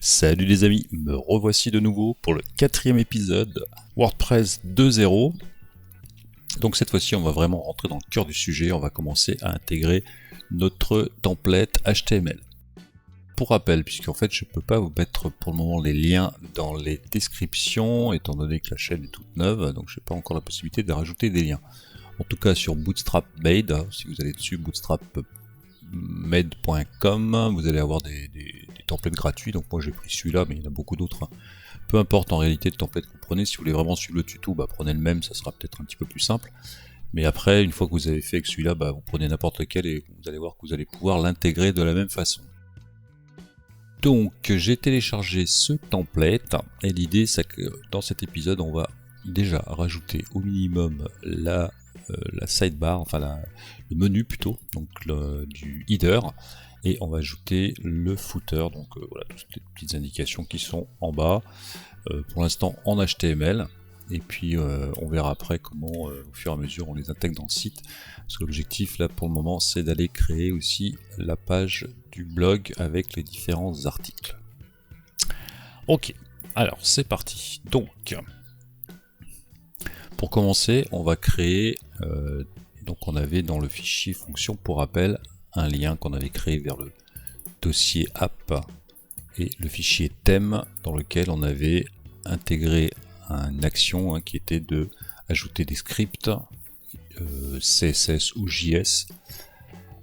Salut les amis, me revoici de nouveau pour le 4e épisode WordPress 2.0. Donc cette fois-ci on va vraiment rentrer dans le cœur du sujet, on va commencer à intégrer notre template HTML. Pour rappel, puisqu'en fait je ne peux pas vous mettre pour le moment les liens dans les descriptions, étant donné que la chaîne est toute neuve, donc je n'ai pas encore la possibilité de rajouter des liens. En tout cas sur Bootstrap Made, si vous allez dessus, bootstrapmade.com, vous allez avoir des templates gratuits, donc moi j'ai pris celui-là, mais il y en a beaucoup d'autres. Peu importe en réalité le template que vous prenez, si vous voulez vraiment suivre le tuto, prenez le même, ça sera peut-être un petit peu plus simple. Mais après, une fois que vous avez fait avec celui-là, vous prenez n'importe lequel et vous allez voir que vous allez pouvoir l'intégrer de la même façon. Donc j'ai téléchargé ce template, et l'idée c'est que dans cet épisode, on va déjà rajouter au minimum la sidebar, enfin le menu plutôt, donc du header, et on va ajouter le footer, donc voilà, toutes les petites indications qui sont en bas, pour l'instant en HTML, et puis on verra après comment au fur et à mesure on les intègre dans le site, parce que l'objectif là pour le moment c'est d'aller créer aussi la page du blog avec les différents articles. Ok, alors c'est parti. Donc pour commencer, on va créer, donc on avait dans le fichier fonction pour rappel un lien qu'on avait créé vers le dossier app et le fichier thème dans lequel on avait intégré une action qui était de ajouter des scripts CSS ou JS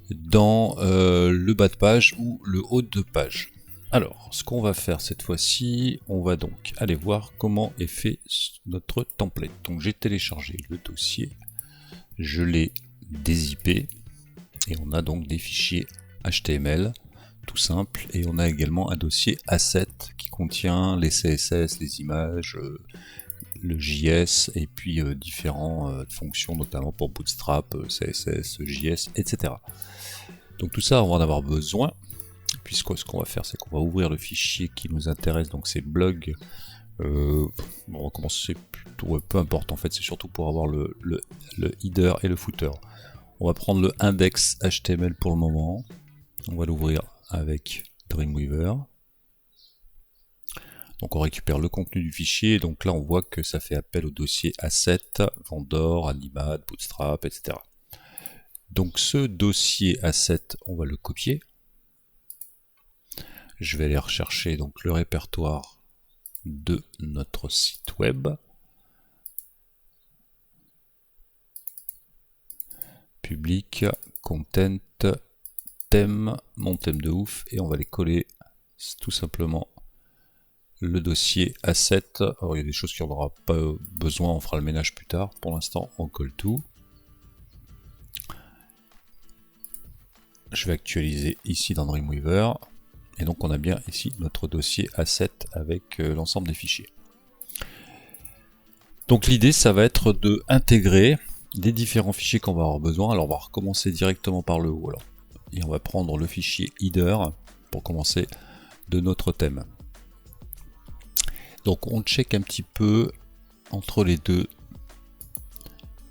dans le bas de page ou le haut de page. Alors, ce qu'on va faire cette fois-ci, on va donc aller voir comment est fait notre template. Donc j'ai téléchargé le dossier, je l'ai dézippé, et on a donc des fichiers HTML, tout simple, et on a également un dossier asset qui contient les CSS, les images, le JS, et puis différentes fonctions, notamment pour Bootstrap, CSS, JS, etc. Donc tout ça, on va en avoir besoin. Puisque ce qu'on va faire, c'est qu'on va ouvrir le fichier qui nous intéresse, donc c'est blog. On va commencer plutôt, peu importe en fait, c'est surtout pour avoir le header et le footer. On va prendre le index HTML pour le moment. On va l'ouvrir avec Dreamweaver. Donc on récupère le contenu du fichier, donc là on voit que ça fait appel au dossier asset, vendor, animat, bootstrap, etc. Donc ce dossier asset, on va le copier. Je vais aller rechercher donc le répertoire de notre site web. Public, content, thème, mon thème de ouf, et on va les coller tout simplement le dossier asset. Alors il y a des choses qui n'en aura pas besoin, on fera le ménage plus tard. Pour l'instant, on colle tout. Je vais actualiser ici dans Dreamweaver. Et donc on a bien ici notre dossier asset avec l'ensemble des fichiers. Donc l'idée ça va être de intégrer les différents fichiers qu'on va avoir besoin. Alors on va recommencer directement par le haut. Et on va prendre le fichier header pour commencer de notre thème. Donc on check un petit peu entre les deux.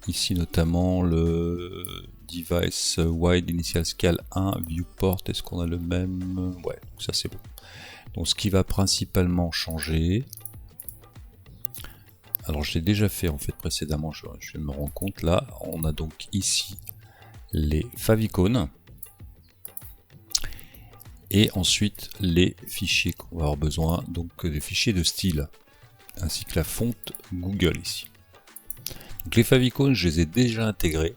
Ici notamment le device wide initial scale 1 viewport, est-ce qu'on a le même? Ouais, donc ça c'est bon. Donc ce qui va principalement changer, alors je l'ai déjà fait en fait précédemment, je me rends compte là, on a donc ici les favicons et ensuite les fichiers qu'on va avoir besoin, donc des fichiers de style ainsi que la fonte Google ici. Donc les favicons, je les ai déjà intégrés.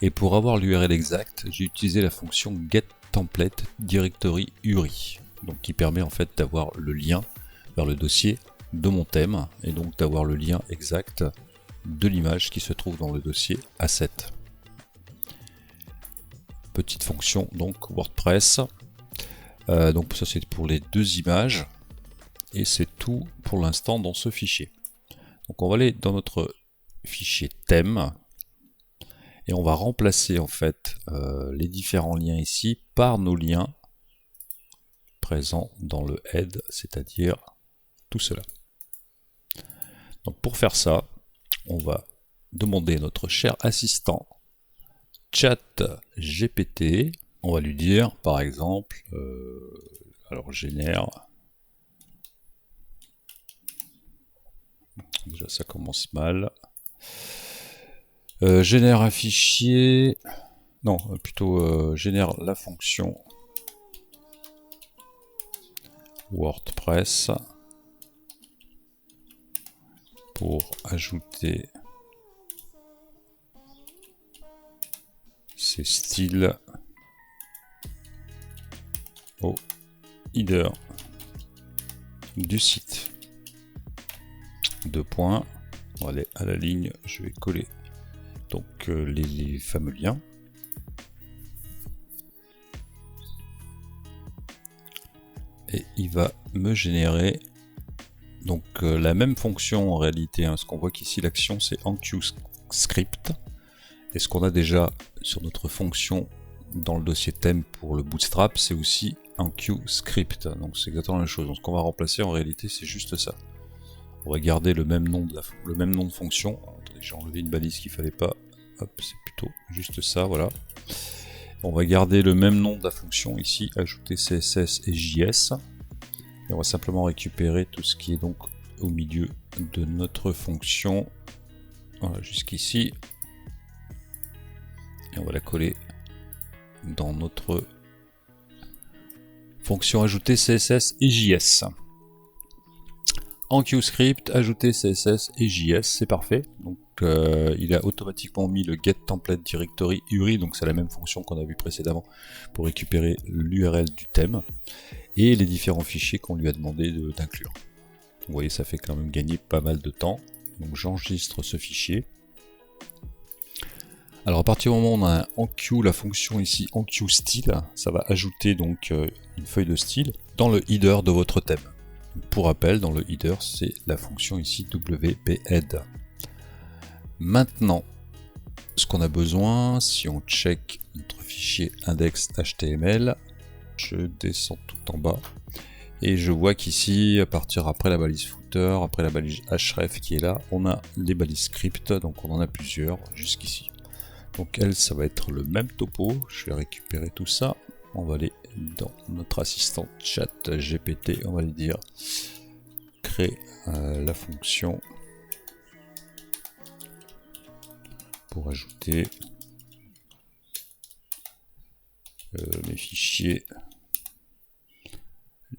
Et pour avoir l'URL exact, j'ai utilisé la fonction getTemplate directory URI, donc qui permet en fait d'avoir le lien vers le dossier de mon thème et donc d'avoir le lien exact de l'image qui se trouve dans le dossier asset. Petite fonction donc WordPress. Donc ça c'est pour les deux images et c'est tout pour l'instant dans ce fichier. Donc on va aller dans notre fichier thème. Et on va remplacer en fait les différents liens ici par nos liens présents dans le head, c'est-à-dire tout cela. Donc pour faire ça, on va demander à notre cher assistant ChatGPT, on va lui dire par exemple, alors génère Déjà ça commence mal. Génère un fichier. Non, plutôt génère la fonction WordPress pour ajouter ces styles au header du site. 2 points. On va aller à la ligne. Je vais coller donc les fameux liens. Et il va me générer donc la même fonction en réalité. Hein. Ce qu'on voit qu'ici l'action c'est enqueueScript. Et ce qu'on a déjà sur notre fonction dans le dossier thème pour le Bootstrap, c'est aussi enqueueScript. Donc c'est exactement la même chose. Donc ce qu'on va remplacer en réalité c'est juste ça. On va garder le même nom de fonction. Attendez, j'ai enlevé une balise qu'il fallait pas. Hop, c'est plutôt juste ça, voilà. On va garder le même nom de la fonction ici, ajouter CSS et JS. Et on va simplement récupérer tout ce qui est donc au milieu de notre fonction. Voilà, jusqu'ici. Et on va la coller dans notre fonction ajouter CSS et JS. enqueueScript, ajouter CSS et JS, c'est parfait. Donc il a automatiquement mis le get template directory URI, donc c'est la même fonction qu'on a vu précédemment pour récupérer l'URL du thème et les différents fichiers qu'on lui a demandé d'inclure. Vous voyez, ça fait quand même gagner pas mal de temps. Donc j'enregistre ce fichier. Alors à partir du moment où on a un enqueue, la fonction ici enqueueStyle, ça va ajouter donc une feuille de style dans le header de votre thème. Pour rappel, dans le header, c'est la fonction ici wp-head. Maintenant, ce qu'on a besoin, si on check notre fichier index.html, je descends tout en bas et je vois qu'ici, à partir après la balise footer, après la balise href qui est là, on a les balises script, donc on en a plusieurs jusqu'ici. Donc elle, ça va être le même topo. Je vais récupérer tout ça. On va aller dans notre assistant chat GPT. On va lui dire créer la fonction pour ajouter mes fichiers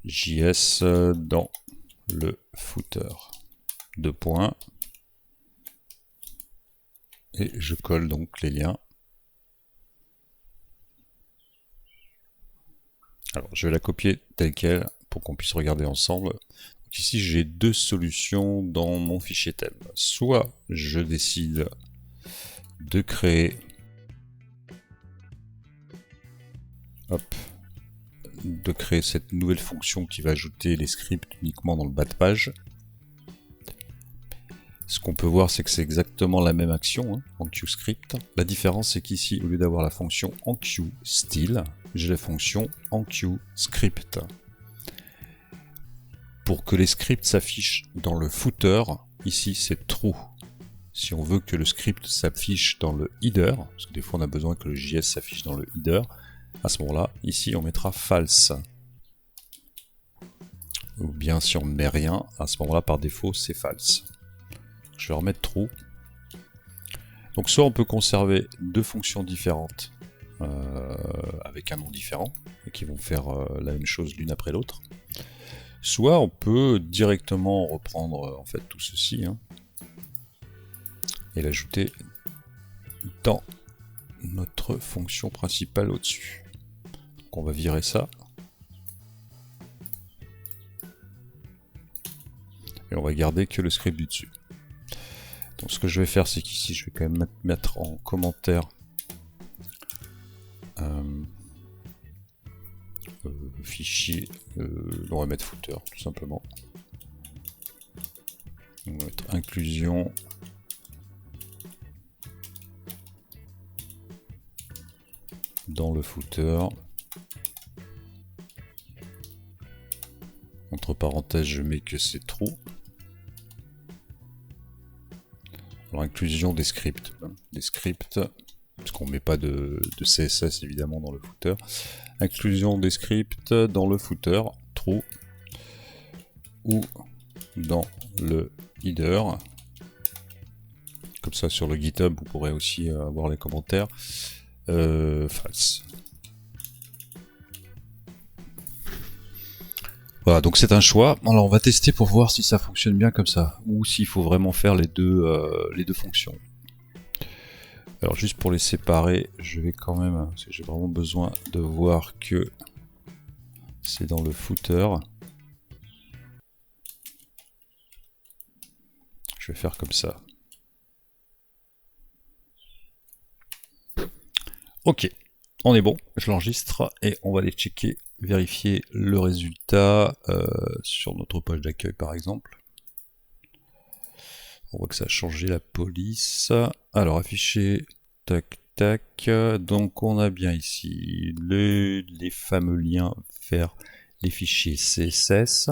JS dans le footer. 2 points. Et je colle donc les liens. Alors je vais la copier telle quelle pour qu'on puisse regarder ensemble. Donc ici j'ai 2 solutions dans mon fichier thème. Soit je décide de créer cette nouvelle fonction qui va ajouter les scripts uniquement dans le bas de page. Ce qu'on peut voir, c'est que c'est exactement la même action, hein, enqueueScript. La différence, c'est qu'ici, au lieu d'avoir la fonction enqueueStyle, j'ai la fonction enqueueScript. Pour que les scripts s'affichent dans le footer, ici c'est true. Si on veut que le script s'affiche dans le header, parce que des fois on a besoin que le JS s'affiche dans le header, à ce moment-là, ici on mettra false. Ou bien si on ne met rien, à ce moment-là par défaut c'est false. Je vais remettre true. Donc soit on peut conserver 2 fonctions différentes avec un nom différent et qui vont faire la même chose l'une après l'autre. Soit on peut directement reprendre en fait tout ceci et l'ajouter dans notre fonction principale au-dessus. Donc on va virer ça. Et on va garder que le script du dessus. Donc ce que je vais faire, c'est qu'ici je vais quand même mettre en commentaire fichier, on va mettre footer tout simplement. On va mettre inclusion dans le footer. Entre parenthèses, je mets que c'est true. Alors, inclusion des scripts. Parce qu'on ne met pas de CSS évidemment dans le footer. Inclusion des scripts dans le footer, true, ou dans le header, Comme ça sur le GitHub, vous pourrez aussi avoir les commentaires. False. Voilà, donc c'est un choix. Alors on va tester pour voir si ça fonctionne bien comme ça, ou s'il faut vraiment faire les deux fonctions. Alors juste pour les séparer, je vais quand même, parce que j'ai vraiment besoin de voir que c'est dans le footer. Je vais faire comme ça. Ok, on est bon, je l'enregistre et on va aller checker, vérifier le résultat sur notre page d'accueil par exemple. On voit que ça a changé la police. Alors afficher, tac tac, donc on a bien ici les fameux liens vers les fichiers CSS.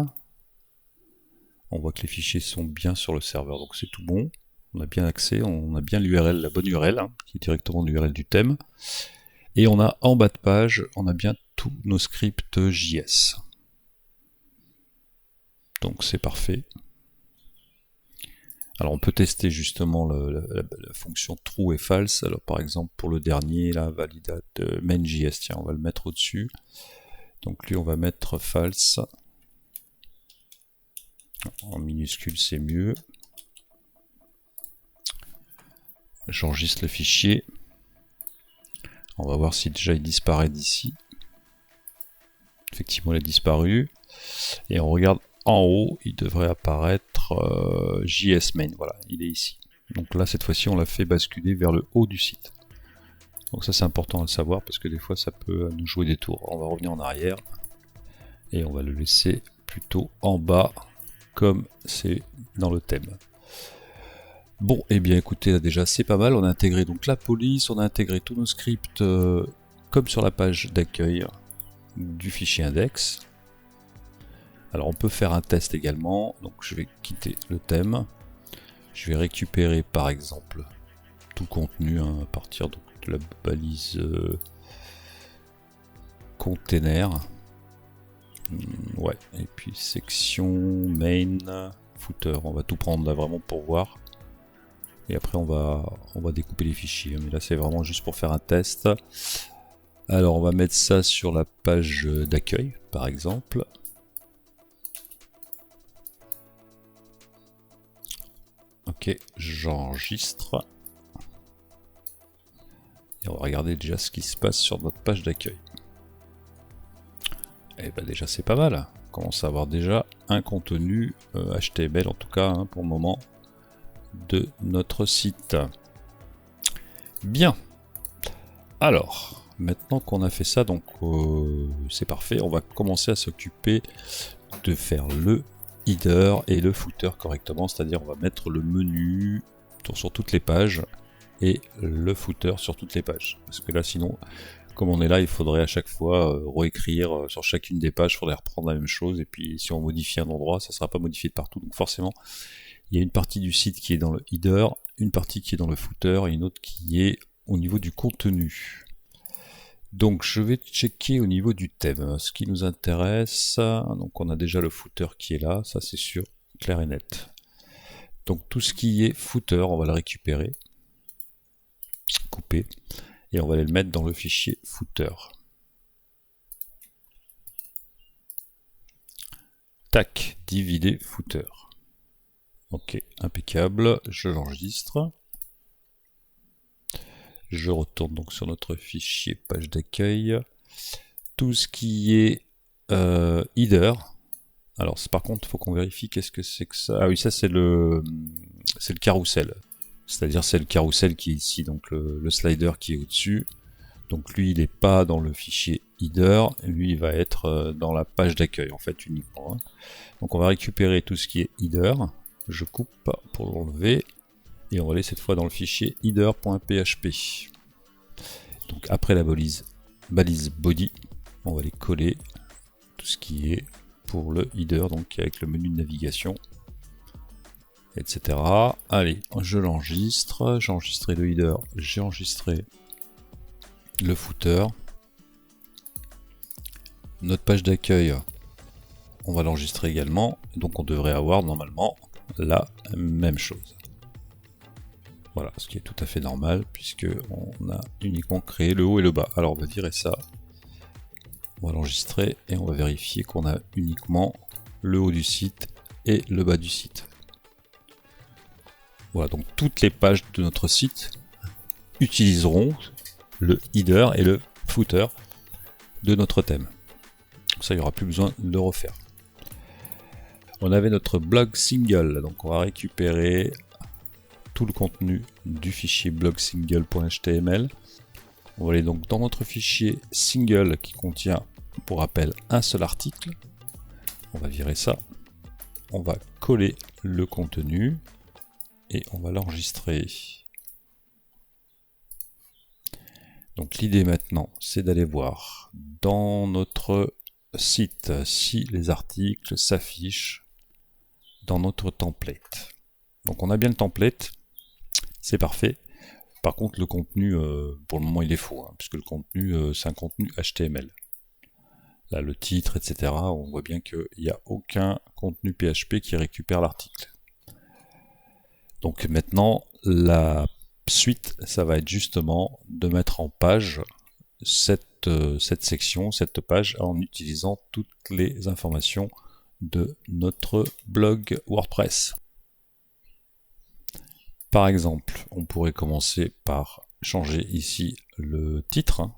On voit que les fichiers sont bien sur le serveur, donc c'est tout bon. On a bien accès, on a bien l'URL, la bonne URL, hein, qui est directement l'URL du thème. Et on a en bas de page, on a bien tous nos scripts JS. Donc c'est parfait. Alors on peut tester justement la fonction true et false. Alors par exemple pour le dernier, là, validate main.js, tiens, on va le mettre au-dessus. Donc lui on va mettre false. En minuscule c'est mieux. J'enregistre le fichier. On va voir si déjà il disparaît d'ici. Effectivement il a disparu. Et on regarde en haut, il devrait apparaître JS main. Voilà, il est ici. Donc là cette fois-ci on l'a fait basculer vers le haut du site. Donc ça c'est important à le savoir parce que des fois ça peut nous jouer des tours. On va revenir en arrière et on va le laisser plutôt en bas comme c'est dans le thème. Bon, et bien écoutez, là déjà c'est pas mal, on a intégré donc la police, on a intégré tous nos scripts comme sur la page d'accueil du fichier index. Alors on peut faire un test également, donc je vais quitter le thème, je vais récupérer par exemple tout le contenu hein, à partir donc, de la balise container, ouais, et puis section, main, footer, on va tout prendre là vraiment pour voir. Et après on va découper les fichiers, mais là c'est vraiment juste pour faire un test. Alors on va mettre ça sur la page d'accueil par exemple. Ok, j'enregistre. Et on va regarder déjà ce qui se passe sur notre page d'accueil. Et ben déjà c'est pas mal, on commence à avoir déjà un contenu HTML en tout cas hein, pour le moment de notre site. Bien. Alors, maintenant qu'on a fait ça, donc c'est parfait, on va commencer à s'occuper de faire le header et le footer correctement, c'est-à-dire on va mettre le menu sur toutes les pages et le footer sur toutes les pages. Parce que là sinon, comme on est là, il faudrait à chaque fois réécrire sur chacune des pages, il faudrait reprendre la même chose, et puis si on modifie un endroit, ça ne sera pas modifié de partout, donc forcément, il y a une partie du site qui est dans le header, une partie qui est dans le footer, et une autre qui est au niveau du contenu. Donc je vais checker au niveau du thème, ce qui nous intéresse, donc on a déjà le footer qui est là, ça c'est sûr, clair et net. Donc tout ce qui est footer, on va le récupérer, couper, et on va aller le mettre dans le fichier footer. Tac, divider footer. Ok, impeccable, je l'enregistre. Je retourne donc sur notre fichier page d'accueil. Tout ce qui est header. Alors par contre, il faut qu'on vérifie qu'est-ce que c'est que ça. Ah oui, ça c'est le carrousel. C'est-à-dire c'est le carrousel qui est ici, donc le slider qui est au-dessus. Donc lui, il n'est pas dans le fichier header, lui il va être dans la page d'accueil en fait uniquement. Donc on va récupérer tout ce qui est header. Je coupe pour l'enlever. Et on va aller cette fois dans le fichier header.php. Donc après la balise body, on va aller coller tout ce qui est pour le header, donc avec le menu de navigation, etc. Allez, je l'enregistre, j'ai enregistré le header, j'ai enregistré le footer. Notre page d'accueil, on va l'enregistrer également, donc on devrait avoir normalement la même chose. Voilà, ce qui est tout à fait normal puisque on a uniquement créé le haut et le bas. Alors on va virer ça, on va l'enregistrer et on va vérifier qu'on a uniquement le haut du site et le bas du site. Voilà, donc toutes les pages de notre site utiliseront le header et le footer de notre thème. Ça, il n'y aura plus besoin de le refaire. On avait notre blog single, donc on va récupérer tout le contenu du fichier blogsingle.html. On va aller donc dans notre fichier single qui contient, pour rappel, un seul article. On va virer ça. On va coller le contenu et on va l'enregistrer. Donc l'idée maintenant, c'est d'aller voir dans notre site si les articles s'affichent dans notre template. Donc on a bien le template, c'est parfait. Par contre le contenu, pour le moment il est faux, hein, puisque le contenu c'est un contenu HTML. Là le titre, etc. On voit bien qu'il n'y a aucun contenu PHP qui récupère l'article. Donc maintenant la suite, ça va être justement de mettre en page cette section, cette page, en utilisant toutes les informations de notre blog WordPress. Par exemple, on pourrait commencer par changer ici le titre, hein,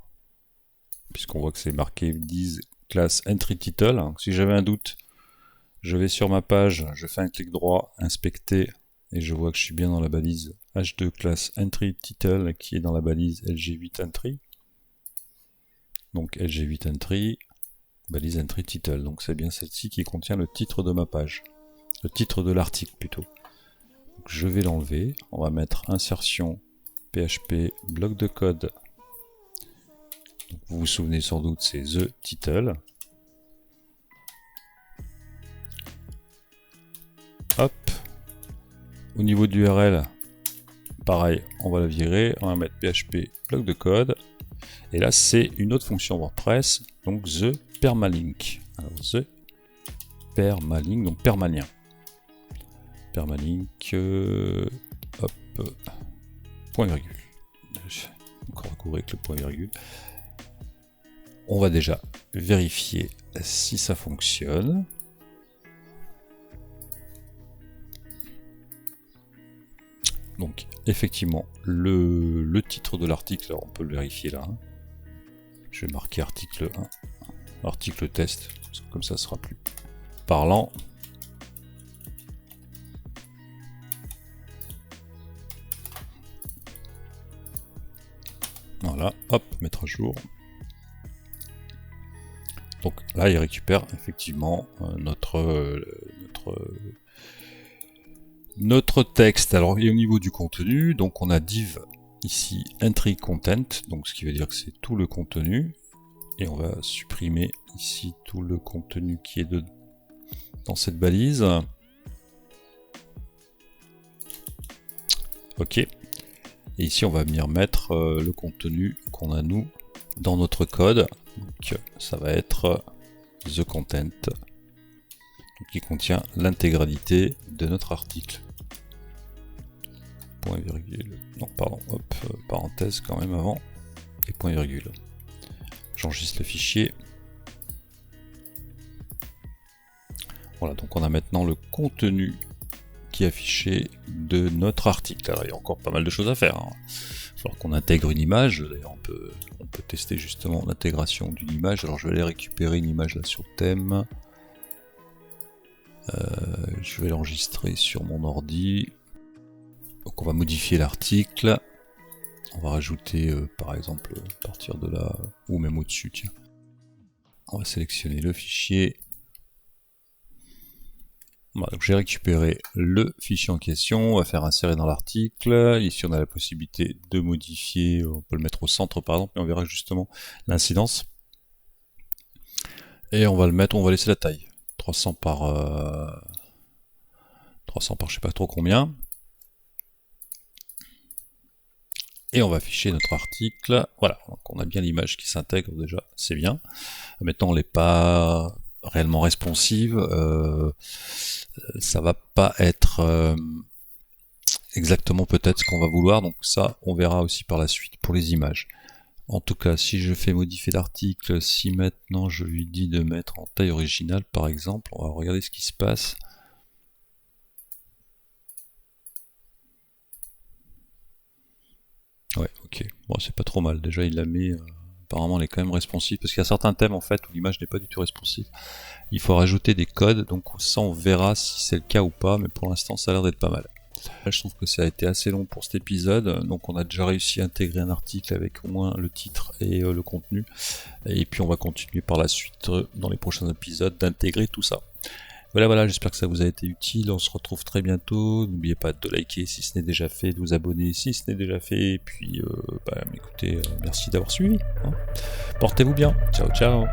puisqu'on voit que c'est marqué this class entry title. Donc, si j'avais un doute, je vais sur ma page, je fais un clic droit, inspecter, et je vois que je suis bien dans la balise H2 class entry title qui est dans la balise LG8 entry. Donc LG8 entry, balise entry title. Donc c'est bien celle-ci qui contient le titre de ma page. Le titre de l'article plutôt. Donc, je vais l'enlever. On va mettre insertion PHP bloc de code. Donc, vous vous souvenez sans doute, c'est the title. Hop. Au niveau du URL, pareil, on va la virer. On va mettre PHP bloc de code. Et là, c'est une autre fonction WordPress, donc the permalink. Alors, the permalink, donc permalien. Permalink, hop, point virgule. Encore recouvrir avec le point virgule. On va déjà vérifier si ça fonctionne. Donc, effectivement, le titre de l'article, on peut le vérifier là. Hein. Je vais marquer article 1, article test, comme ça sera plus parlant. Voilà, hop, mettre à jour. Donc là, il récupère effectivement notre texte. Alors, et au niveau du contenu, donc on a div ici entry content, donc ce qui veut dire que c'est tout le contenu, et on va supprimer ici tout le contenu qui est dans cette balise. Ok. Et ici on va venir mettre le contenu qu'on a nous dans notre code. Donc ça va être the content, qui contient l'intégralité de notre article. Point virgule, non pardon, hop, parenthèse quand même avant, et point virgule. J'enregistre le fichier. Voilà, donc on a maintenant le contenu qui est affiché de notre article. Alors il y a encore pas mal de choses à faire. Hein. Il va falloir qu'on intègre une image. D'ailleurs on peut tester justement l'intégration d'une image. Alors je vais aller récupérer une image là sur thème. Je vais l'enregistrer sur mon ordi. Donc on va modifier l'article. On va rajouter par exemple à partir de là, ou même au-dessus, tiens. On va sélectionner le fichier. Voilà, donc j'ai récupéré le fichier en question, on va faire insérer dans l'article. Ici on a la possibilité de modifier, on peut le mettre au centre par exemple, mais on verra justement l'incidence. Et on va le mettre, on va laisser la taille. 300 par je sais pas trop combien. Et on va afficher notre article. Voilà, donc on a bien l'image qui s'intègre déjà, c'est bien. Maintenant, elle n'est pas réellement responsive. Ça va pas être exactement peut-être ce qu'on va vouloir, donc ça on verra aussi par la suite pour les images. En tout cas, si je fais modifier l'article, si maintenant je lui dis de mettre en taille originale par exemple, on va regarder ce qui se passe. Ouais, ok, bon c'est pas trop mal, déjà il la met, apparemment elle est quand même responsive, parce qu'il y a certains thèmes en fait où l'image n'est pas du tout responsive. Il faut rajouter des codes, donc ça on verra si c'est le cas ou pas, mais pour l'instant ça a l'air d'être pas mal. Là, je trouve que ça a été assez long pour cet épisode, donc on a déjà réussi à intégrer un article avec au moins le titre et le contenu, et puis on va continuer par la suite dans les prochains épisodes d'intégrer tout ça. Voilà, j'espère que ça vous a été utile, on se retrouve très bientôt, n'oubliez pas de liker si ce n'est déjà fait, de vous abonner si ce n'est déjà fait, et puis écoutez, merci d'avoir suivi, hein. Portez-vous bien, ciao ciao.